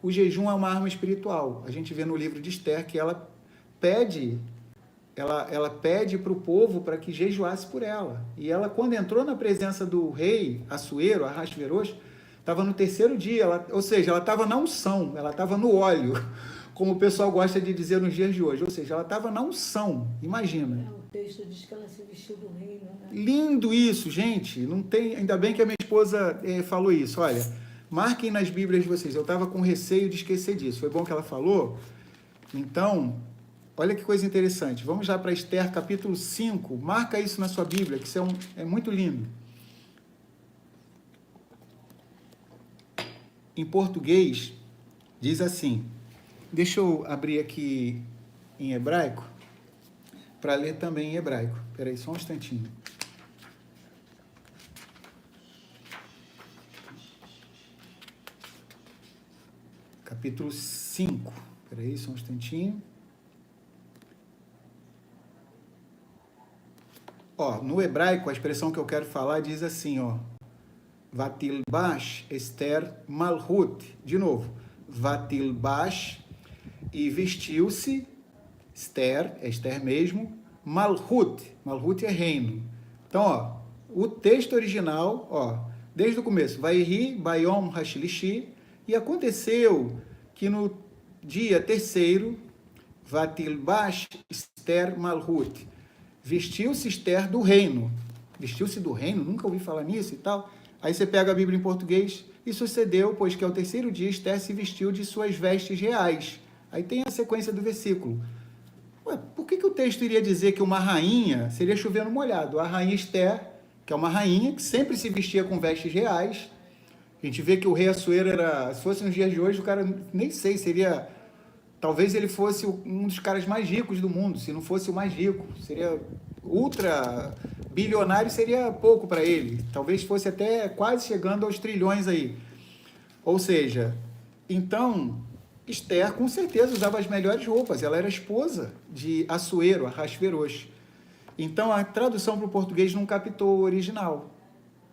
o jejum é uma arma espiritual. A gente vê no livro de Esther que ela pede para o povo para que jejuasse por ela. E ela, quando entrou na presença do rei Assuero, Ahasverosh, estava no terceiro dia, ou seja, ela estava na unção, ela estava no óleo, como o pessoal gosta de dizer nos dias de hoje. Ou seja, ela estava na unção, imagina. O texto diz que ela se vestiu do reino, né? Lindo isso, gente. Não tem, ainda bem que a minha esposa falou isso. Olha, marquem nas Bíblias de vocês. Eu estava com receio de esquecer disso. Foi bom que ela falou. Então, olha que coisa interessante. Vamos já para Esther, capítulo 5. Marca isso na sua Bíblia, que isso é muito lindo. Em português, diz assim. Deixa eu abrir aqui em hebraico, para ler também em hebraico. Espera aí, só um instantinho. Capítulo 5. Espera aí, só um instantinho. No hebraico, a expressão que eu quero falar diz assim, Vatilbash Esther Malhut. De novo, Vatilbash, e vestiu-se, Esther, é Esther mesmo, Malhut. Malhut é reino. Então, o texto original, desde o começo, Vaihi Bayom Hashlishi, e aconteceu que no dia terceiro, Vatilbash Esther Malhut, vestiu-se Esther do reino. Vestiu-se do reino? Nunca ouvi falar nisso e tal. Aí você pega a Bíblia em português, e sucedeu, pois que ao terceiro dia Esther se vestiu de suas vestes reais. Aí tem a sequência do versículo. Por que o texto iria dizer que uma rainha seria chover no molhado? A rainha Esther, que é uma rainha que sempre se vestia com vestes reais. A gente vê que o rei Assuero era, se fosse nos dias de hoje, o cara, nem sei, seria... Talvez ele fosse um dos caras mais ricos do mundo, se não fosse o mais rico. Seria ultra bilionário, seria pouco para ele. Talvez fosse até quase chegando aos trilhões aí. Ou seja, então, Esther com certeza usava as melhores roupas. Ela era esposa de Assuero, Ahasverosh. Então, a tradução para o português não captou o original.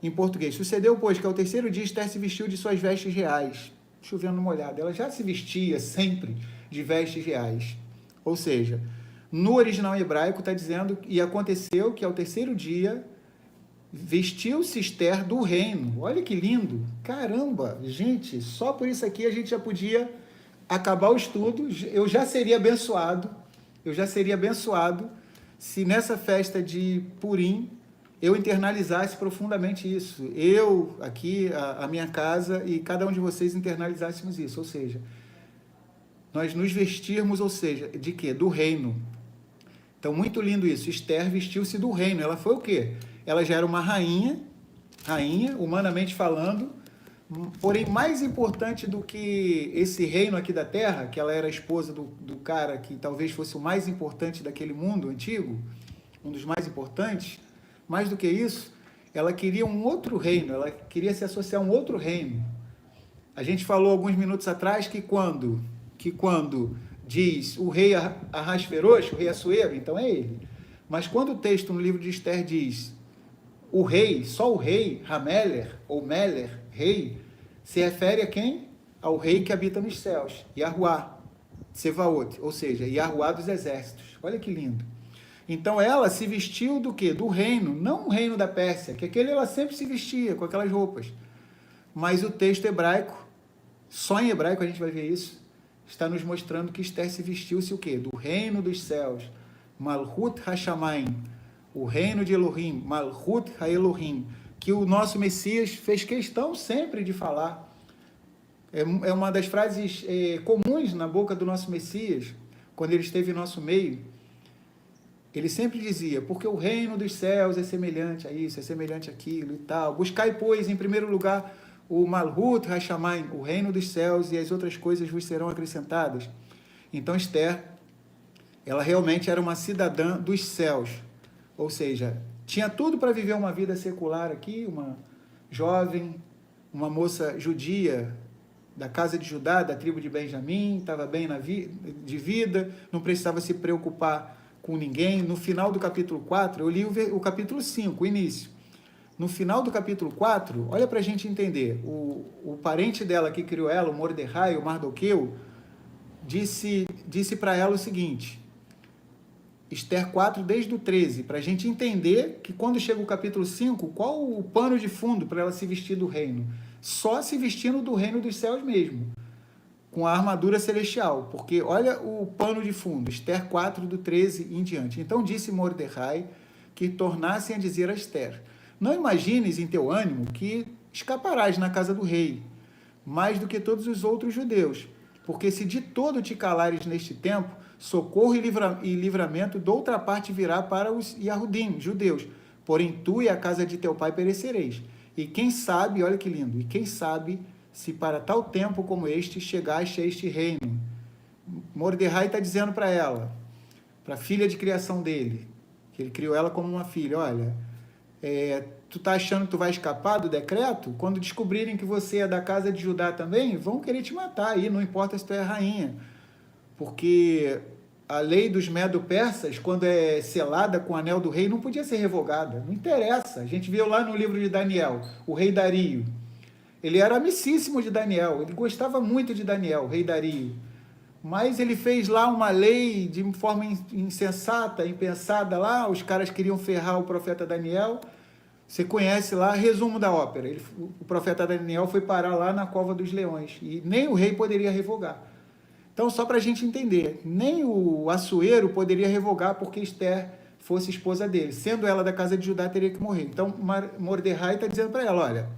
Em português, sucedeu, pois, que ao terceiro dia Esther se vestiu de suas vestes reais. Chovendo no molhado. Ela já se vestia sempre de vestes reais. Ou seja, no original hebraico está dizendo, e aconteceu que ao terceiro dia vestiu-se Esther do reino. Olha que lindo. Caramba, gente, só por isso aqui a gente já podia acabar o estudo. Eu já seria abençoado se nessa festa de Purim eu internalizasse profundamente isso. Eu, aqui, a minha casa e cada um de vocês internalizássemos isso. Ou seja, nós nos vestirmos, ou seja, de quê? Do reino. Então, muito lindo isso. Esther vestiu-se do reino. Ela foi o quê? Ela já era uma rainha, humanamente falando, porém, mais importante do que esse reino aqui da terra, que ela era esposa do cara que talvez fosse o mais importante daquele mundo antigo, um dos mais importantes, mais do que isso, ela queria um outro reino, ela queria se associar a um outro reino. A gente falou alguns minutos atrás que quando diz o rei Ahasverosh, o rei Assuero, então é ele. Mas quando o texto no livro de Esther diz o rei, só o rei, Hameler, ou Meler, rei, se refere a quem? Ao rei que habita nos céus, Yahuá, Tsevaot, ou seja, Yahuá dos exércitos. Olha que lindo. Então ela se vestiu do quê? Do reino, não o reino da Pérsia, que aquele ela sempre se vestia com aquelas roupas. Mas o texto hebraico, só em hebraico a gente vai ver isso, está nos mostrando que Esther se vestiu-se o quê? Do reino dos céus, Malhut HaShamayim, o reino de Elohim, Malhut HaElohim, que o nosso Messias fez questão sempre de falar. É uma das frases comuns na boca do nosso Messias, quando ele esteve em nosso meio. Ele sempre dizia, porque o reino dos céus é semelhante a isso, é semelhante àquilo e tal. Buscai, pois, em primeiro lugar, o Malhut HaShamayim, o reino dos céus, e as outras coisas vos serão acrescentadas. Então, Esther, ela realmente era uma cidadã dos céus. Ou seja, tinha tudo para viver uma vida secular aqui, uma jovem, uma moça judia da casa de Judá, da tribo de Benjamim, estava bem de vida, não precisava se preocupar com ninguém. No final do capítulo 4, eu li o capítulo 5, o início. no final do capítulo 4, olha para a gente entender, o parente dela que criou ela, o Mordecai, o Mardoqueu, disse para ela o seguinte, Esther 4, desde o 13, para a gente entender que quando chega o capítulo 5, qual o pano de fundo para ela se vestir do reino? Só se vestindo do reino dos céus mesmo, com a armadura celestial, porque olha o pano de fundo, Esther 4, do 13 em diante. Então disse Mordecai que tornassem a dizer a Esther, não imagines em teu ânimo que escaparás na casa do rei, mais do que todos os outros judeus, porque se de todo te calares neste tempo, socorro e livramento de outra parte virá para os Yahudim, judeus, porém tu e a casa de teu pai perecereis. E quem sabe, olha que lindo, e quem sabe se para tal tempo como este chegaste a este reino. Mordecai está dizendo para ela, para a filha de criação dele, que ele criou ela como uma filha, olha, tu está achando que tu vai escapar do decreto? Quando descobrirem que você é da casa de Judá também, vão querer te matar aí, não importa se tu é rainha. Porque a lei dos medo-persas, quando é selada com o anel do rei, não podia ser revogada. Não interessa. A gente viu lá no livro de Daniel, o rei Dario. Ele era amicíssimo de Daniel, ele gostava muito de Daniel, o rei Dario. Mas ele fez lá uma lei de forma insensata, impensada lá, os caras queriam ferrar o profeta Daniel. Você conhece lá, resumo da ópera. O profeta Daniel foi parar lá na cova dos leões, e nem o rei poderia revogar. Então, só para a gente entender, nem o Assuero poderia revogar porque Esther fosse esposa dele. Sendo ela da casa de Judá, teria que morrer. Então, Mordecai está dizendo para ela, olha,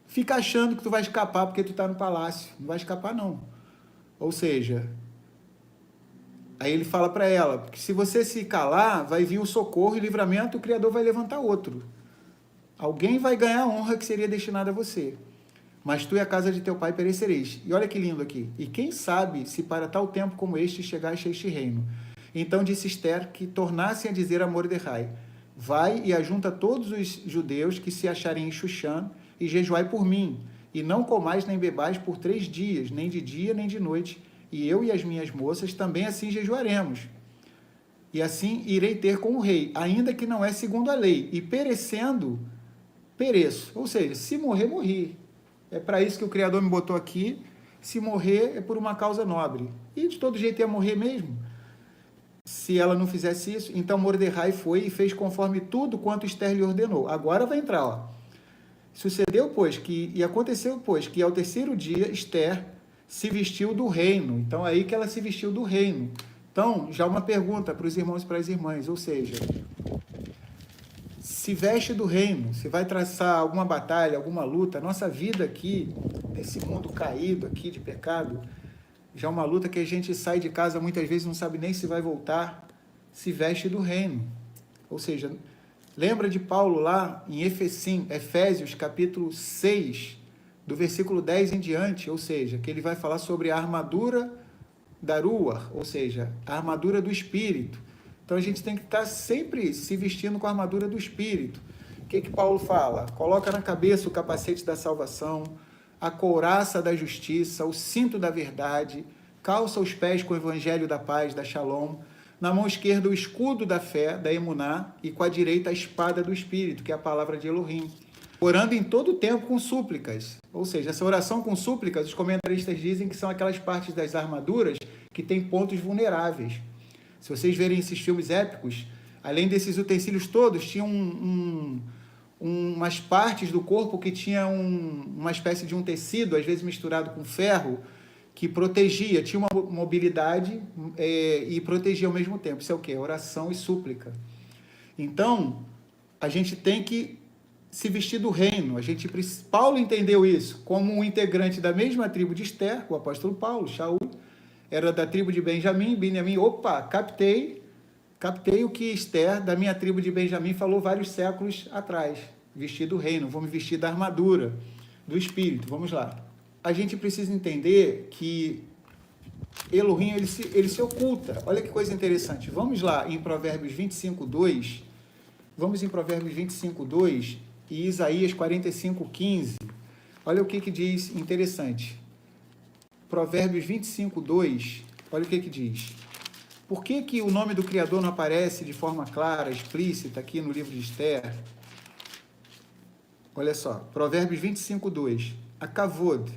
fica achando que tu vai escapar porque tu está no palácio. Não vai escapar, não. Ou seja, aí ele fala para ela, que se você se calar, vai vir o socorro e livramento, o Criador vai levantar outro. Alguém vai ganhar a honra que seria destinada a você. Mas tu e a casa de teu pai perecereis. E olha que lindo aqui. E quem sabe se para tal tempo como este chegaste a este reino. Então disse Esther que tornassem a dizer a Mordecai, vai e ajunta todos os judeus que se acharem em Xuxã e jejuai por mim, e não comais nem bebais por 3 dias, nem de dia nem de noite, e eu e as minhas moças também assim jejuaremos. E assim irei ter com o rei, ainda que não é segundo a lei, e perecendo, pereço. Ou seja, se morrer, morri. É para isso que o Criador me botou aqui. Se morrer, é por uma causa nobre. E de todo jeito ia morrer mesmo, se ela não fizesse isso. Então Mordecai foi e fez conforme tudo quanto Esther lhe ordenou. Agora vai entrar, ó. Sucedeu, pois, e aconteceu, pois, que ao terceiro dia Esther se vestiu do reino. Então, aí que ela se vestiu do reino. Então, já uma pergunta para os irmãos e para as irmãs, ou seja, se veste do reino, se vai traçar alguma batalha, alguma luta, a nossa vida aqui, nesse mundo caído aqui de pecado, já é uma luta que a gente sai de casa muitas vezes não sabe nem se vai voltar, se veste do reino. Ou seja, lembra de Paulo lá em Efésios capítulo 6, do versículo 10 em diante, ou seja, que ele vai falar sobre a armadura da Ruach, ou seja, a armadura do Espírito. Então a gente tem que estar sempre se vestindo com a armadura do Espírito. O que Paulo fala? Coloca na cabeça o capacete da salvação, a couraça da justiça, o cinto da verdade, calça os pés com o evangelho da paz, da Shalom, na mão esquerda o escudo da fé, da Emuná, e com a direita a espada do Espírito, que é a palavra de Elohim. Orando em todo o tempo com súplicas. Ou seja, essa oração com súplicas, os comentaristas dizem que são aquelas partes das armaduras que têm pontos vulneráveis. Se vocês verem esses filmes épicos, além desses utensílios todos, tinham umas partes do corpo que tinha uma espécie de um tecido, às vezes misturado com ferro, que protegia, tinha uma mobilidade e protegia ao mesmo tempo. Isso é o quê? Oração e súplica. Então, a gente tem que se vestir do reino. Paulo entendeu isso como um integrante da mesma tribo de Esther, o apóstolo Paulo, Shaul, era da tribo de Benjamim, opa, captei o que Esther, da minha tribo de Benjamim, falou vários séculos atrás, vestir do reino, vou me vestir da armadura do Espírito, vamos lá. A gente precisa entender que Elohim, ele se oculta, olha que coisa interessante, vamos lá em Provérbios 25:2, vamos em Provérbios 25:2 e Isaías 45:15, olha o que diz interessante. Provérbios 25:2, olha o que diz. Por que o nome do Criador não aparece de forma clara, explícita aqui no livro de Esther? Olha só, Provérbios 25, 2. A kavod,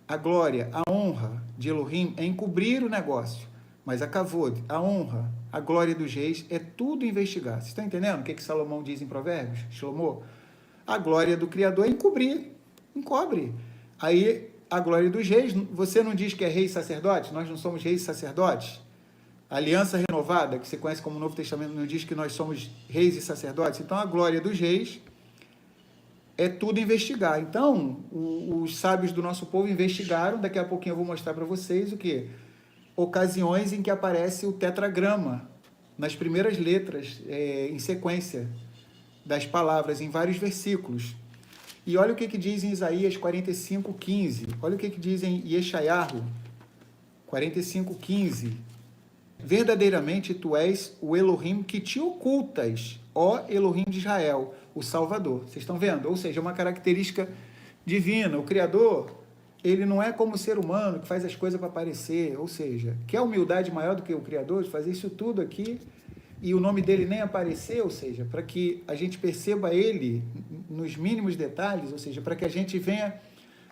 a glória, a honra de Elohim é encobrir o negócio. Mas a kavod, a honra, a glória dos reis é tudo investigar. Vocês estão entendendo o que Salomão diz em Provérbios? Shlomo? A glória do Criador é encobrir, encobre. Aí, a glória dos reis, você não diz que é rei e sacerdote? Nós não somos reis e sacerdotes? A aliança renovada, que você conhece como Novo Testamento, não diz que nós somos reis e sacerdotes? Então, a glória dos reis é tudo investigar. Então, os sábios do nosso povo investigaram, daqui a pouquinho eu vou mostrar para vocês o quê? Ocasiões em que aparece o tetragrama, nas primeiras letras, em sequência das palavras, em vários versículos. E olha o que diz em Isaías 45, 15. Olha o que diz em Yeshayahu 45, 15. Verdadeiramente tu és o Elohim que te ocultas, ó Elohim de Israel, o Salvador. Vocês estão vendo? Ou seja, é uma característica divina. O Criador, ele não é como o ser humano que faz as coisas para aparecer. Ou seja, quer humildade maior do que o Criador de fazer isso tudo aqui e o nome dele nem aparecer? Ou seja, para que a gente perceba ele nos mínimos detalhes, ou seja, para que a gente venha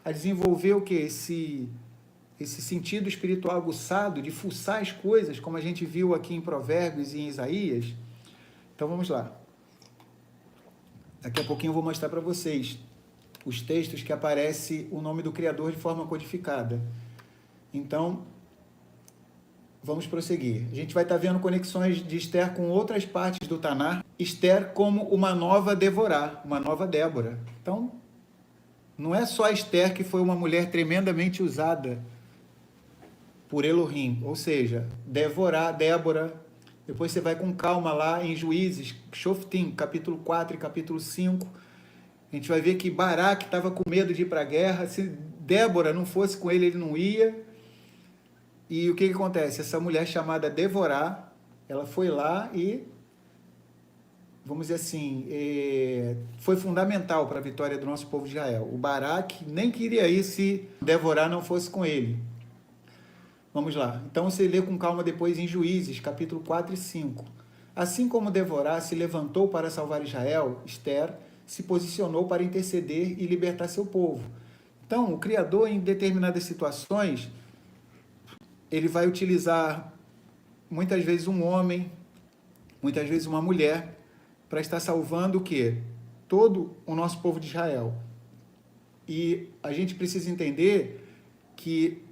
a desenvolver o que? Esse sentido espiritual aguçado de fuçar as coisas, como a gente viu aqui em Provérbios e em Isaías. Então vamos lá. Daqui a pouquinho eu vou mostrar para vocês os textos que aparece o nome do Criador de forma codificada. Então, vamos prosseguir. A gente vai estar vendo conexões de Esther com outras partes do Tanar. Esther como uma nova Devorá, uma nova Débora. Então, não é só Esther que foi uma mulher tremendamente usada por Elohim, ou seja, Débora. Depois você vai com calma lá em Juízes, Shoftim, capítulo 4 e capítulo 5. A gente vai ver que Baraque estava com medo de ir para a guerra. Se Débora não fosse com ele, ele não ia. E o que acontece? Essa mulher chamada Devorá, ela foi lá e, vamos dizer assim, foi fundamental para a vitória do nosso povo de Israel. O Baraque nem queria ir se Devorá não fosse com ele. Vamos lá. Então você lê com calma depois em Juízes, capítulo 4 e 5. Assim como Devorá se levantou para salvar Israel, Esther se posicionou para interceder e libertar seu povo. Então, o Criador, em determinadas situações, ele vai utilizar muitas vezes um homem, muitas vezes uma mulher, para estar salvando o quê? Todo o nosso povo de Israel. E a gente precisa entender que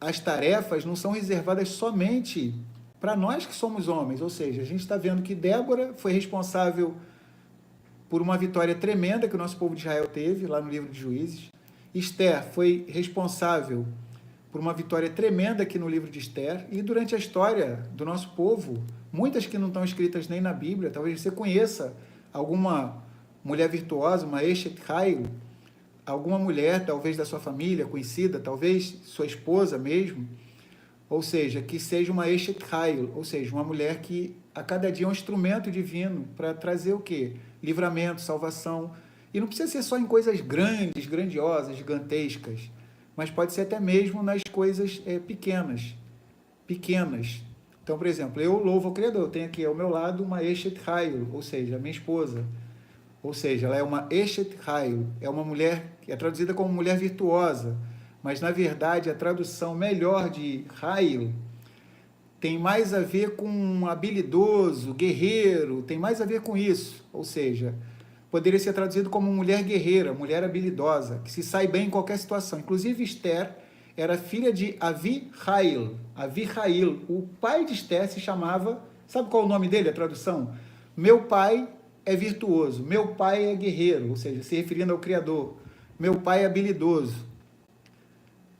as tarefas não são reservadas somente para nós que somos homens, ou seja, a gente está vendo que Débora foi responsável por uma vitória tremenda que o nosso povo de Israel teve, lá no livro de Juízes. Esther foi responsável por uma vitória tremenda aqui no livro de Esther, e durante a história do nosso povo, muitas que não estão escritas nem na Bíblia, talvez você conheça alguma mulher virtuosa, uma Eshet Chayil, alguma mulher, talvez da sua família, conhecida, talvez sua esposa mesmo, ou seja, que seja uma Eshet Chayil, ou seja, uma mulher que a cada dia é um instrumento divino para trazer o quê? Livramento, salvação. E não precisa ser só em coisas grandes, grandiosas, gigantescas, mas pode ser até mesmo nas coisas pequenas. Então, por exemplo, eu louvo o Criador, eu tenho aqui ao meu lado uma Eshet Chayil, ou seja, minha esposa. Ou seja, ela é uma Eshet Chayil, é uma mulher que é traduzida como mulher virtuosa, mas na verdade a tradução melhor de Chayil tem mais a ver com habilidoso, guerreiro, tem mais a ver com isso. Ou seja, poderia ser traduzido como mulher guerreira, mulher habilidosa, que se sai bem em qualquer situação. Inclusive Esther era filha de Avihail. Avihail, o pai de Esther se chamava, sabe qual é o nome dele, a tradução? Meu pai é virtuoso, meu pai é guerreiro, ou seja, se referindo ao Criador. Meu pai é habilidoso.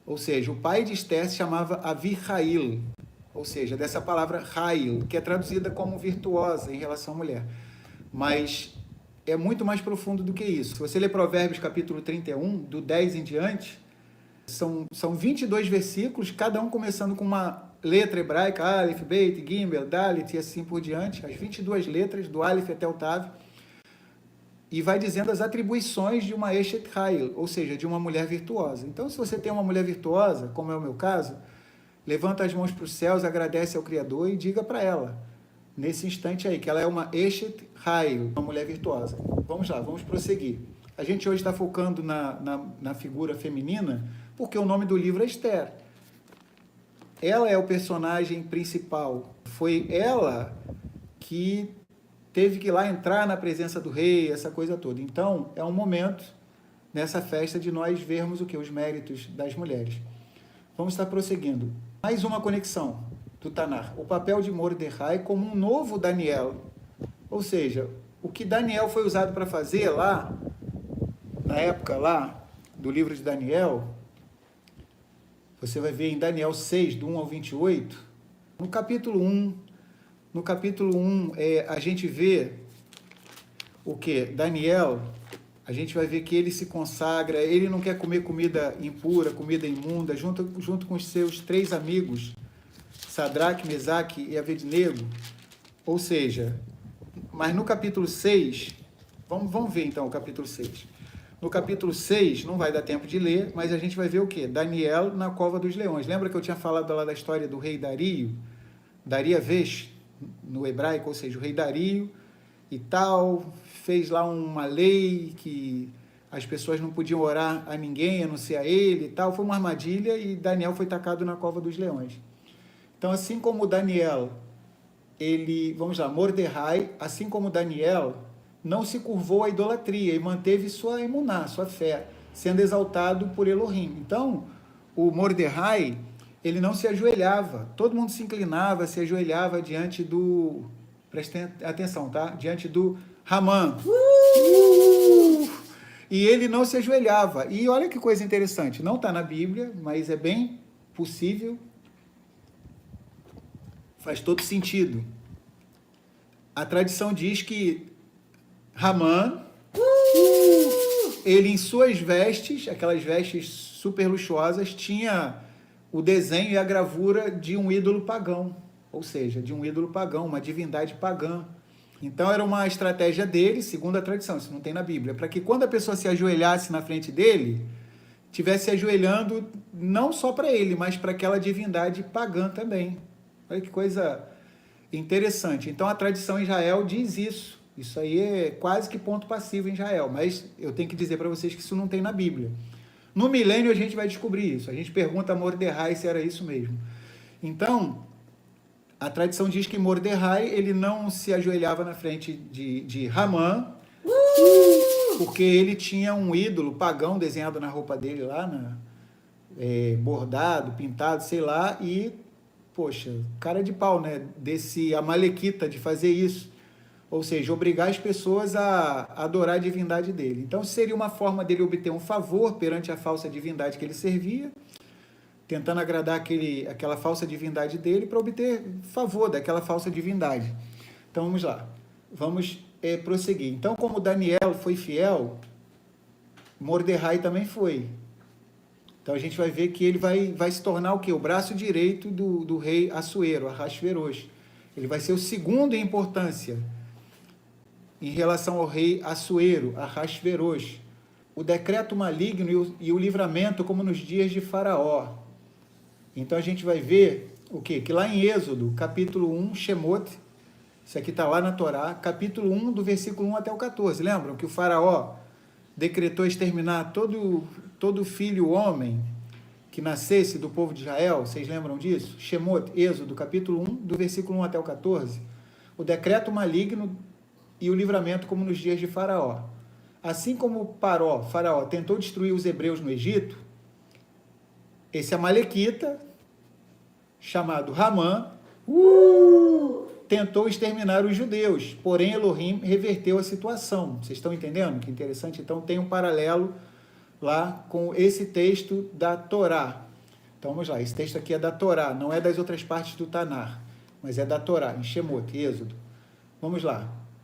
Ou seja, o pai de Esther se chamava Avihail, ou seja, dessa palavra Hail, que é traduzida como virtuosa em relação à mulher. Mas é muito mais profundo do que isso. Se você ler Provérbios capítulo 31, do 10 em diante, são 22 versículos, cada um começando com uma letra hebraica, Aleph, Beit, Gimel, Dalet e assim por diante, as 22 letras, do Aleph até o Tav, e vai dizendo as atribuições de uma Eshet Chayil, ou seja, de uma mulher virtuosa. Então, se você tem uma mulher virtuosa, como é o meu caso, levanta as mãos para os céus, agradece ao Criador e diga para ela, nesse instante aí, que ela é uma Eshet Chayil, uma mulher virtuosa. Vamos lá, vamos prosseguir. A gente hoje está focando na figura feminina, porque o nome do livro é Esther. Ela é o personagem principal. Foi ela que teve que ir lá entrar na presença do rei, essa coisa toda. Então, é um momento nessa festa de nós vermos o que? Os méritos das mulheres. Vamos estar prosseguindo. Mais uma conexão do Tanar. O papel de Mordecai como um novo Daniel. Ou seja, o que Daniel foi usado para fazer lá, na época lá do livro de Daniel, você vai ver em Daniel 6, do 1 ao 28, no capítulo 1, a gente vê o que? Daniel, a gente vai ver que ele se consagra, ele não quer comer comida impura, comida imunda, junto com os seus 3 amigos, Sadraque, Mesaque e Abednego. Ou seja, mas no capítulo 6, vamos ver então o capítulo 6. No capítulo 6, não vai dar tempo de ler, mas a gente vai ver o quê? Daniel na cova dos leões. Lembra que eu tinha falado lá da história do rei Dario? Dariavesh, no hebraico, ou seja, o rei Dario e tal, fez lá uma lei que as pessoas não podiam orar a ninguém, a não ser a ele e tal. Foi uma armadilha e Daniel foi tacado na cova dos leões. Então, assim como Daniel, Mordecai, assim como Daniel, não se curvou à idolatria e manteve sua emuná, sua fé, sendo exaltado por Elohim. Então, o Mordecai, ele não se ajoelhava, todo mundo se inclinava, se ajoelhava diante do, prestem atenção, tá? Diante do Ramã. E ele não se ajoelhava. E olha que coisa interessante, não está na Bíblia, mas é bem possível, faz todo sentido. A tradição diz que Ramã, ele em suas vestes, aquelas vestes super luxuosas, tinha o desenho e a gravura de um ídolo pagão, ou seja, de um ídolo pagão, uma divindade pagã. Então era uma estratégia dele, segundo a tradição, isso não tem na Bíblia, para que quando a pessoa se ajoelhasse na frente dele, estivesse se ajoelhando não só para ele, mas para aquela divindade pagã também. Olha que coisa interessante. Então a tradição em Israel diz isso. Isso aí é quase que ponto passivo em Israel, mas eu tenho que dizer para vocês que isso não tem na Bíblia. No milênio a gente vai descobrir isso. A gente pergunta a Mordecai se era isso mesmo. Então, a tradição diz que Mordecai, ele não se ajoelhava na frente de Ramã, porque ele tinha um ídolo pagão desenhado na roupa dele lá, bordado, pintado, sei lá, e, poxa, cara de pau, né? Desse amalequita de fazer isso. Ou seja, obrigar as pessoas a adorar a divindade dele. Então, seria uma forma dele obter um favor perante a falsa divindade que ele servia, tentando agradar aquela falsa divindade dele para obter favor daquela falsa divindade. Então, vamos lá. Vamos prosseguir. Então, como Daniel foi fiel, Mordecai também foi. Então, a gente vai ver que ele vai se tornar o quê? O braço direito do rei Assuero, Ahasverosh. Ele vai ser o segundo em importância em relação ao rei Assuero, Ahasverosh, o decreto maligno e o livramento como nos dias de Faraó. Então a gente vai ver o quê? Que lá em Êxodo, capítulo 1, Shemot, isso aqui está lá na Torá, capítulo 1, do versículo 1 até o 14. Lembram que o Faraó decretou exterminar todo filho homem que nascesse do povo de Israel? Vocês lembram disso? Shemot, Êxodo, capítulo 1, do versículo 1 até o 14. O decreto maligno e o livramento como nos dias de Faraó. Assim como Faraó tentou destruir os hebreus no Egito, esse amalequita, chamado Ramã, tentou exterminar os judeus, porém Elohim reverteu a situação. Vocês estão entendendo? Que interessante. Então tem um paralelo lá com esse texto da Torá. Então vamos lá, esse texto aqui é da Torá, não é das outras partes do Tanar, mas é da Torá, em Shemot, Êxodo. Vamos lá.